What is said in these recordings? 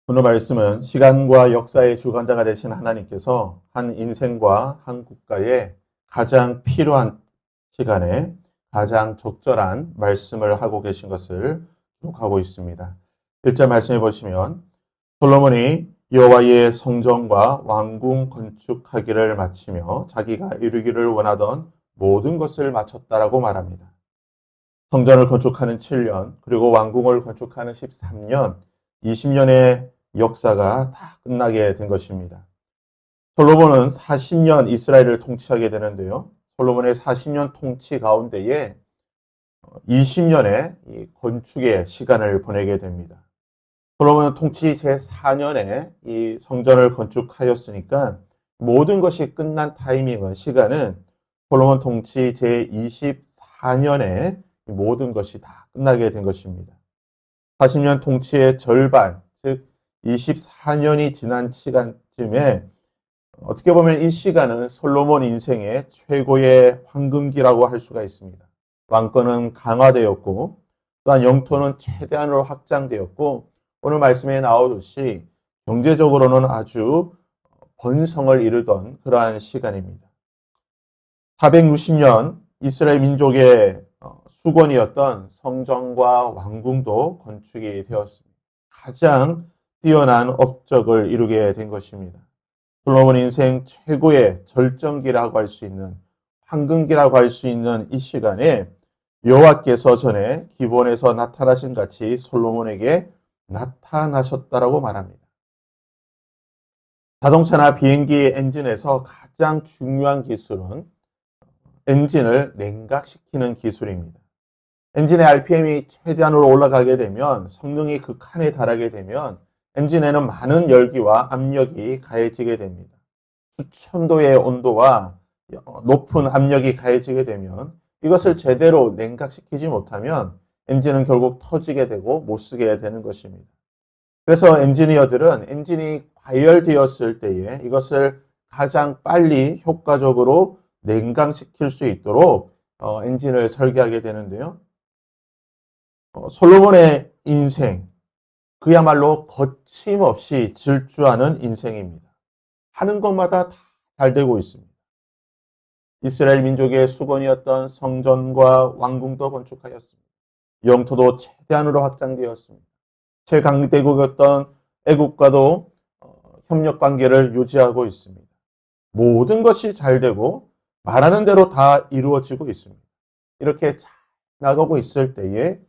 오늘 말씀은 시간과 역사의 주관자가 되신 하나님께서 한 인생과 한 국가에 가장 필요한 시간에 가장 적절한 말씀을 하고 계신 것을 기록하고 있습니다. 1절 말씀해 보시면 솔로몬이 여호와의 성전과 왕궁 건축하기를 마치며 자기가 이루기를 원하던 모든 것을 마쳤다라고 말합니다. 성전을 건축하는 7년, 그리고 왕궁을 건축하는 13년, 20년의 역사가 다 끝나게 된 것입니다. 솔로몬은 40년 이스라엘을 통치하게 되는데요. 솔로몬의 40년 통치 가운데에 20년의 건축의 시간을 보내게 됩니다. 솔로몬은 통치 제4년에 이 성전을 건축하였으니까 모든 것이 끝난 타이밍은 시간은 솔로몬 통치 제24년에 모든 것이 다 끝나게 된 것입니다. 40년 통치의 절반, 즉 24년이 지난 시간쯤에 어떻게 보면 이 시간은 솔로몬 인생의 최고의 황금기라고 할 수가 있습니다. 왕권은 강화되었고 또한 영토는 최대한으로 확장되었고 오늘 말씀에 나오듯이 경제적으로는 아주 번성을 이루던 그러한 시간입니다. 460년 이스라엘 민족의 수건이었던 성전과 왕궁도 건축이 되었습니다. 가장 뛰어난 업적을 이루게 된 것입니다. 솔로몬 인생 최고의 절정기라고 할 수 있는 황금기라고 할 수 있는 이 시간에 여호와께서 전에 기본에서 나타나신 같이 솔로몬에게 나타나셨다라고 말합니다. 자동차나 비행기 엔진에서 가장 중요한 기술은 엔진을 냉각시키는 기술입니다. 엔진의 RPM이 최대한으로 올라가게 되면 성능이 극한에 달하게 되면 엔진에는 많은 열기와 압력이 가해지게 됩니다. 수천 도의 온도와 높은 압력이 가해지게 되면 이것을 제대로 냉각시키지 못하면 엔진은 결국 터지게 되고 못 쓰게 되는 것입니다. 그래서 엔지니어들은 엔진이 과열되었을 때에 이것을 가장 빨리 효과적으로 냉각시킬 수 있도록 엔진을 설계하게 되는데요. 솔로몬의 인생, 그야말로 거침없이 질주하는 인생입니다. 하는 것마다 다 잘 되고 있습니다. 이스라엘 민족의 수건이었던 성전과 왕궁도 건축하였습니다. 영토도 최대한으로 확장되었습니다. 최강대국이었던 애국과도 협력 관계를 유지하고 있습니다. 모든 것이 잘 되고 말하는 대로 다 이루어지고 있습니다. 이렇게 잘 나가고 있을 때에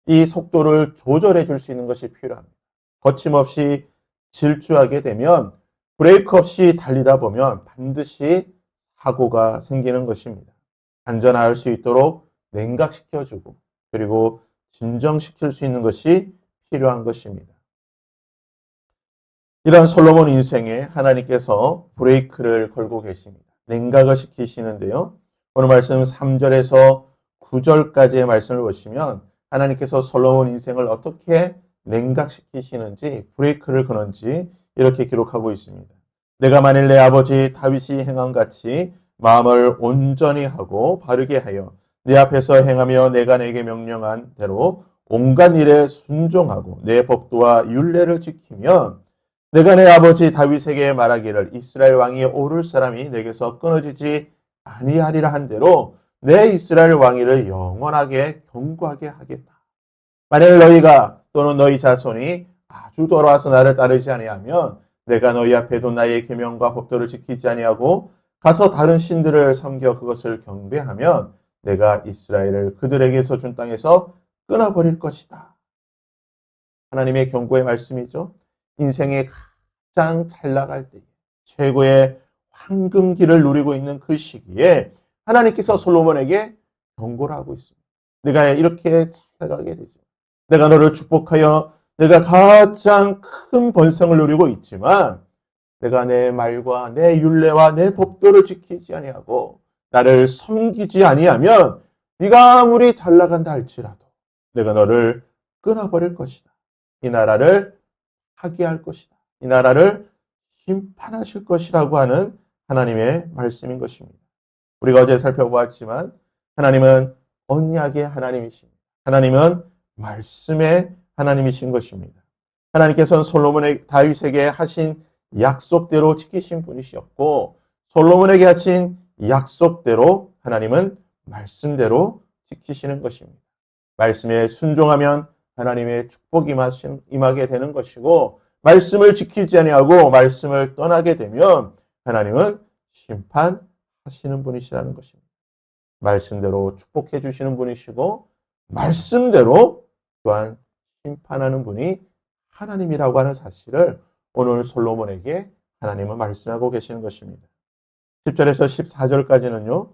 이 속도를 조절해 줄 수 있는 것이 필요합니다. 거침없이 질주하게 되면 브레이크 없이 달리다 보면 반드시 사고가 생기는 것입니다. 안전할 수 있도록 냉각시켜주고 그리고 진정시킬 수 있는 것이 필요한 것입니다. 이런 솔로몬 인생에 하나님께서 브레이크를 걸고 계십니다. 냉각을 시키시는데요. 오늘 말씀 3절에서 9절까지의 말씀을 보시면 하나님께서 솔로몬 인생을 어떻게 냉각시키시는지 브레이크를 거는지 이렇게 기록하고 있습니다. 내가 만일 내 아버지 다윗이 행한 같이 마음을 온전히 하고 바르게 하여 내 앞에서 행하며 내가 내게 명령한 대로 온갖 일에 순종하고 내 법도와 율례를 지키면 내가 내 아버지 다윗에게 말하기를 이스라엘 왕이 오를 사람이 내게서 끊어지지 아니하리라 한 대로 내 이스라엘 왕위를 영원하게 견고하게 하겠다. 만일 너희가 또는 너희 자손이 아주 돌아와서 나를 따르지 아니하면 내가 너희 앞에도 나의 계명과 법도를 지키지 아니하고 가서 다른 신들을 섬겨 그것을 경배하면 내가 이스라엘을 그들에게서 준 땅에서 끊어버릴 것이다. 하나님의 경고의 말씀이죠. 인생의 가장 잘 나갈 때 최고의 황금기를 누리고 있는 그 시기에 하나님께서 솔로몬에게 경고를 하고 있습니다. 내가 이렇게 잘 나가게 되죠. 내가 너를 축복하여 내가 가장 큰 번성을 누리고 있지만 내가 내 말과 내 율례와 내 법도를 지키지 아니하고 나를 섬기지 아니하면 네가 아무리 잘 나간다 할지라도 내가 너를 끊어버릴 것이다. 이 나라를 파괴할 것이다. 이 나라를 심판하실 것이라고 하는 하나님의 말씀인 것입니다. 우리가 어제 살펴보았지만 하나님은 언약의 하나님이십니다. 하나님은 말씀의 하나님이신 것입니다. 하나님께서는 다윗에게 하신 약속대로 지키신 분이셨고 솔로몬에게 하신 약속대로 하나님은 말씀대로 지키시는 것입니다. 말씀에 순종하면 하나님의 축복이 임하게 되는 것이고 말씀을 지키지 아니하고 말씀을 떠나게 되면 하나님은 심판하시는 분이시라는 것입니다. 말씀대로 축복해 주시는 분이시고 말씀대로 또한 심판하는 분이 하나님이라고 하는 사실을 오늘 솔로몬에게 하나님은 말씀하고 계시는 것입니다. 10절에서 14절까지는요.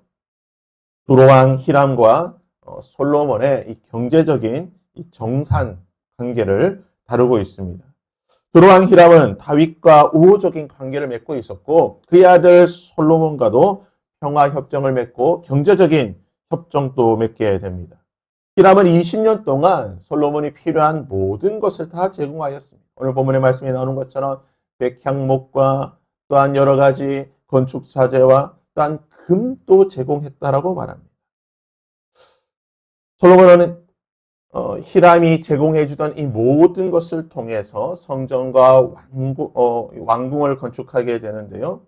두로왕 히람과 솔로몬의 이 경제적인 이 정산 관계를 다루고 있습니다. 두로왕 히람은 다윗과 우호적인 관계를 맺고 있었고 그의 아들 솔로몬과도 평화협정을 맺고 경제적인 협정도 맺게 됩니다. 히람은 20년 동안 솔로몬이 필요한 모든 것을 다 제공하였습니다. 오늘 본문의 말씀에 나오는 것처럼 백향목과 또한 여러 가지 건축사재와 또한 금도 제공했다라고 말합니다. 솔로몬은 히람이 제공해 주던 이 모든 것을 통해서 성전과 왕궁을 건축하게 되는데요.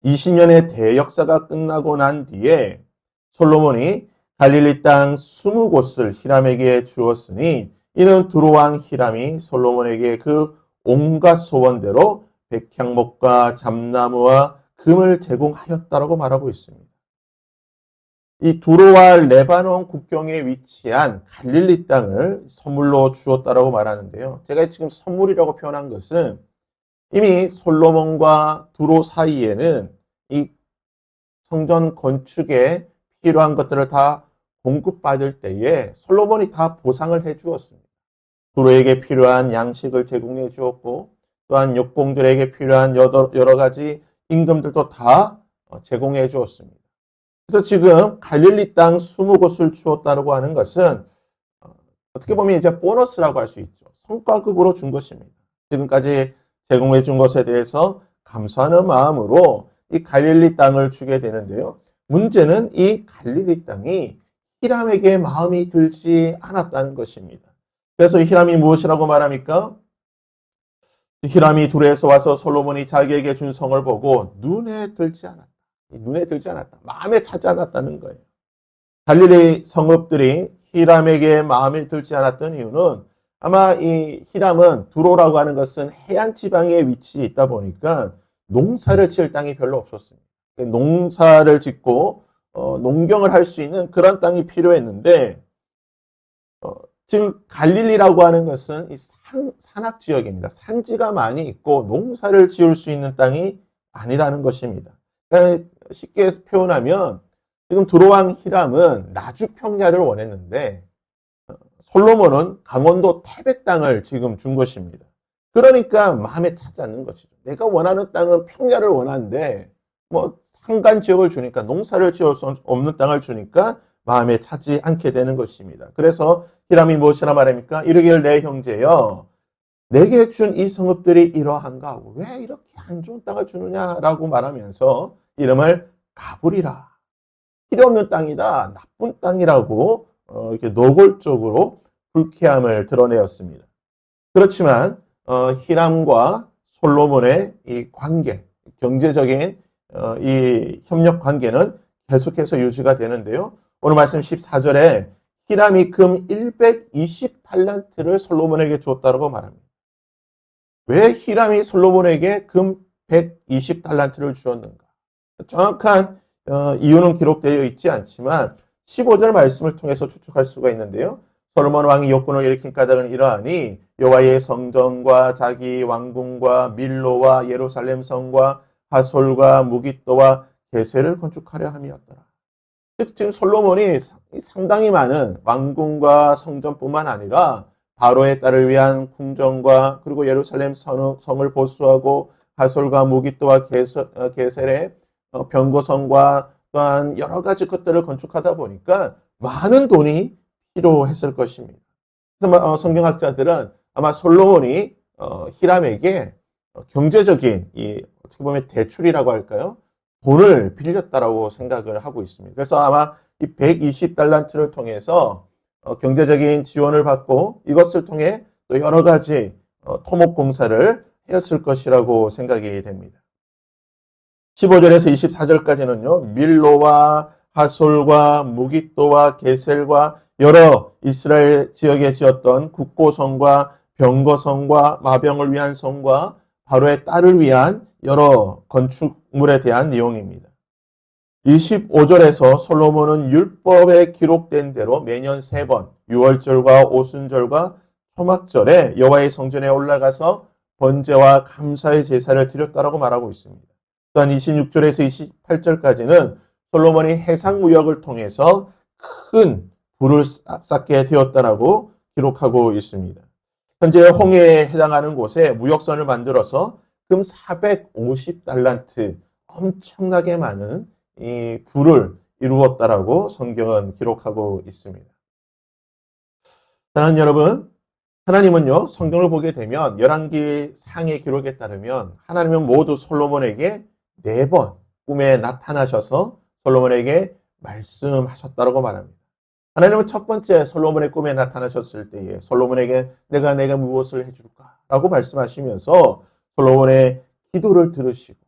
20년의 대역사가 끝나고 난 뒤에 솔로몬이 갈릴리 땅 20곳을 히람에게 주었으니 이는 두로왕 히람이 솔로몬에게 그 온갖 소원대로 백향목과 잠나무와 금을 제공하였다라고 말하고 있습니다. 이 두로와 레바논 국경에 위치한 갈릴리 땅을 선물로 주었다라고 말하는데요. 제가 지금 선물이라고 표현한 것은 이미 솔로몬과 두로 사이에는 이 성전 건축에 필요한 것들을 다 공급받을 때에 솔로몬이 다 보상을 해 주었습니다. 두로에게 필요한 양식을 제공해 주었고 또한 역공들에게 필요한 여러 가지 임금들도 다 제공해 주었습니다. 그래서 지금 갈릴리 땅 20곳을 주었다고 하는 것은 어떻게 보면 이제 보너스라고 할 수 있죠. 성과급으로 준 것입니다. 지금까지 제공해 준 것에 대해서 감사하는 마음으로 이 갈릴리 땅을 주게 되는데요. 문제는 이 갈릴리 땅이 히람에게 마음이 들지 않았다는 것입니다. 그래서 히람이 무엇이라고 말합니까? 히람이 두로에서 와서 솔로몬이 자기에게 준 성을 보고 눈에 들지 않았다. 마음에 차지 않았다는 거예요. 갈릴리 성읍들이 히람에게 마음에 들지 않았던 이유는 아마 이 히람은 두로라고 하는 것은 해안 지방에 위치해 있다 보니까 농사를 지을 땅이 별로 없었습니다. 농사를 짓고 농경을 할 수 있는 그런 땅이 필요했는데 지금 갈릴리라고 하는 것은 이 산악 지역입니다. 산지가 많이 있고 농사를 지을 수 있는 땅이 아니라는 것입니다. 그러니까 쉽게 표현하면 지금 두로왕 히람은 나주 평야를 원했는데 솔로몬은 강원도 태백 땅을 지금 준 것입니다. 그러니까 마음에 차지 않는 것이죠. 내가 원하는 땅은 평야를 원하는데 뭐 산간 지역을 주니까 농사를 지을 수 없는 땅을 주니까 마음에 차지 않게 되는 것입니다. 그래서 히람이 무엇이라 말합니까? 이르기를 내 형제여 내게 준 이 성읍들이 이러한가 하고 왜 이렇게 안 좋은 땅을 주느냐라고 말하면서 이름을 가불이라. 필요 없는 땅이다. 나쁜 땅이라고 이렇게 노골적으로 불쾌함을 드러내었습니다. 그렇지만 히람과 솔로몬의 이 관계, 경제적인 이 협력 관계는 계속해서 유지가 되는데요. 오늘 말씀 14절에 히람이 금 120달란트를 솔로몬에게 줬다고 말합니다. 왜 히람이 솔로몬에게 금 120달란트를 주었는가? 정확한 이유는 기록되어 있지 않지만 15절 말씀을 통해서 추측할 수가 있는데요. 솔로몬 왕이 역군을 일으킨 까닭은 이러하니 여호와의 성전과 자기 왕궁과 밀로와 예루살렘 성과 하솔과 무깃도와 게셀을 건축하려 함이었더라. 즉 지금 솔로몬이 상당히 많은 왕궁과 성전뿐만 아니라 바로의 딸을 위한 궁전과 그리고 예루살렘 성을 보수하고 하솔과 무깃도와 게셀의 병거성과 또한 여러 가지 것들을 건축하다 보니까 많은 돈이 필요했을 것입니다. 그래서 성경학자들은 아마 솔로몬이 히람에게 경제적인 어떻게 보면 대출이라고 할까요? 돈을 빌렸다라고 생각을 하고 있습니다. 그래서 아마 이 120달란트를 통해서 경제적인 지원을 받고 이것을 통해 또 여러 가지 토목 공사를 했을 것이라고 생각이 됩니다. 15절에서 24절까지는요, 밀로와 하솔과 무깃도와 게셀과 여러 이스라엘 지역에 지었던 국고성과 병거성과 마병을 위한 성과 바로의 딸을 위한 여러 건축물에 대한 내용입니다. 25절에서 솔로몬은 율법에 기록된 대로 매년 3번 유월절과 오순절과 초막절에 여호와의 성전에 올라가서 번제와 감사의 제사를 드렸다라고 말하고 있습니다. 또한 26절에서 28절까지는 솔로몬이 해상무역을 통해서 큰 부를 쌓게 되었다라고 기록하고 있습니다. 현재 홍해에 해당하는 곳에 무역선을 만들어서 금 450달란트 엄청나게 많은 이 부를 이루었다라고 성경은 기록하고 있습니다. 사랑하는 여러분, 하나님은요, 성경을 보게 되면 열왕기 상의 기록에 따르면 하나님은 모두 솔로몬에게 4번 꿈에 나타나셔서 솔로몬에게 말씀하셨다고 말합니다. 하나님은 첫 번째 솔로몬의 꿈에 나타나셨을 때에 솔로몬에게 내가 무엇을 해줄까? 라고 말씀하시면서 솔로몬의 기도를 들으시고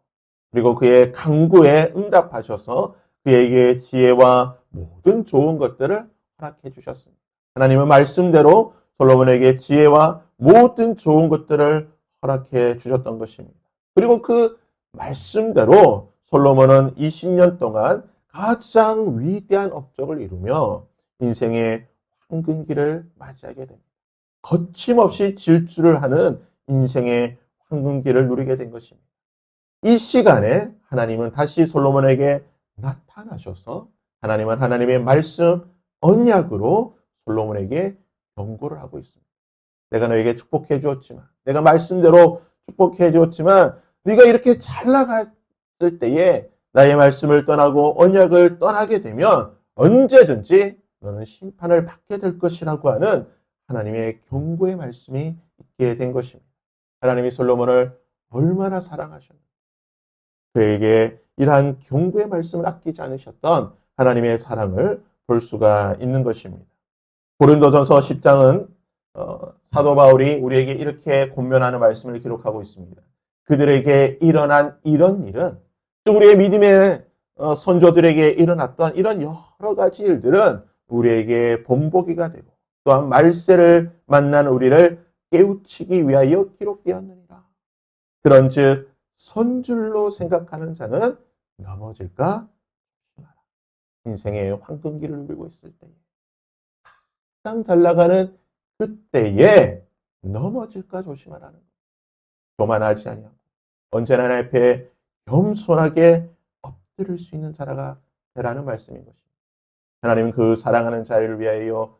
그리고 그의 간구에 응답하셔서 그에게 지혜와 모든 좋은 것들을 허락해 주셨습니다. 하나님은 말씀대로 솔로몬에게 지혜와 모든 좋은 것들을 허락해 주셨던 것입니다. 그리고 그 말씀대로 솔로몬은 20년 동안 가장 위대한 업적을 이루며 인생의 황금기를 맞이하게 됩니다. 거침없이 질주를 하는 인생의 황금기를 누리게 된 것입니다. 이 시간에 하나님은 다시 솔로몬에게 나타나셔서 하나님은 하나님의 말씀 언약으로 솔로몬에게 경고를 하고 있습니다. 내가 너에게 축복해 주었지만 내가 말씀대로 축복해 주었지만 네가 이렇게 잘 나갔을 때에 나의 말씀을 떠나고 언약을 떠나게 되면 언제든지 너는 심판을 받게 될 것이라고 하는 하나님의 경고의 말씀이 있게 된 것입니다. 하나님이 솔로몬을 얼마나 사랑하셨는지 그에게 이러한 경고의 말씀을 아끼지 않으셨던 하나님의 사랑을 볼 수가 있는 것입니다. 고린도전서 10장은 사도 바울이 우리에게 이렇게 권면하는 말씀을 기록하고 있습니다. 그들에게 일어난 이런 일은 또 우리의 믿음의 선조들에게 일어났던 이런 여러 가지 일들은 우리에게 본보기가 되고 또한 말세를 만난 우리를 깨우치기 위하여 기록되었느니라. 그런즉 선줄로 생각하는 자는 넘어질까 조심하라. 인생의 황금기를 누리고 있을 때에 가장 잘 나가는 그때에 넘어질까 조심하라는 것. 교만하지 아니하고 언제나 하나님 앞에 겸손하게 엎드릴 수 있는 자라가 되라는 말씀인 것입니다. 하나님은 그 사랑하는 자를 위하여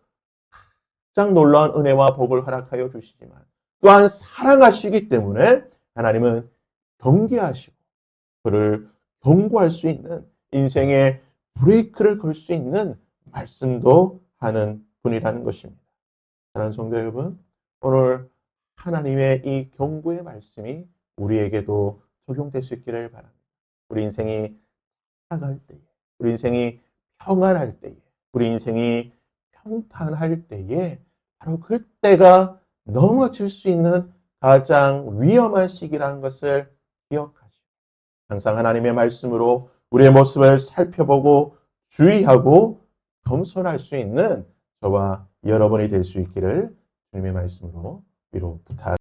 가장 놀라운 은혜와 복을 허락하여 주시지만 또한 사랑하시기 때문에 하나님은 경계하시고 그를 경고할 수 있는 인생의 브레이크를 걸 수 있는 말씀도 하는 분이라는 것입니다. 사랑하는 성도 여러분, 오늘 하나님의 이 경고의 말씀이 우리에게도 적용될 수 있기를 바랍니다. 우리 인생이 살아갈 때에, 우리 인생이 평안할 때에, 우리 인생이 평탄할 때에 바로 그때가 넘어질 수 있는 가장 위험한 시기라는 것을 기억하시고 항상 하나님의 말씀으로 우리의 모습을 살펴보고 주의하고 겸손할 수 있는 저와 여러분이 될 수 있기를 주님의 말씀으로 위로 부탁드립니다.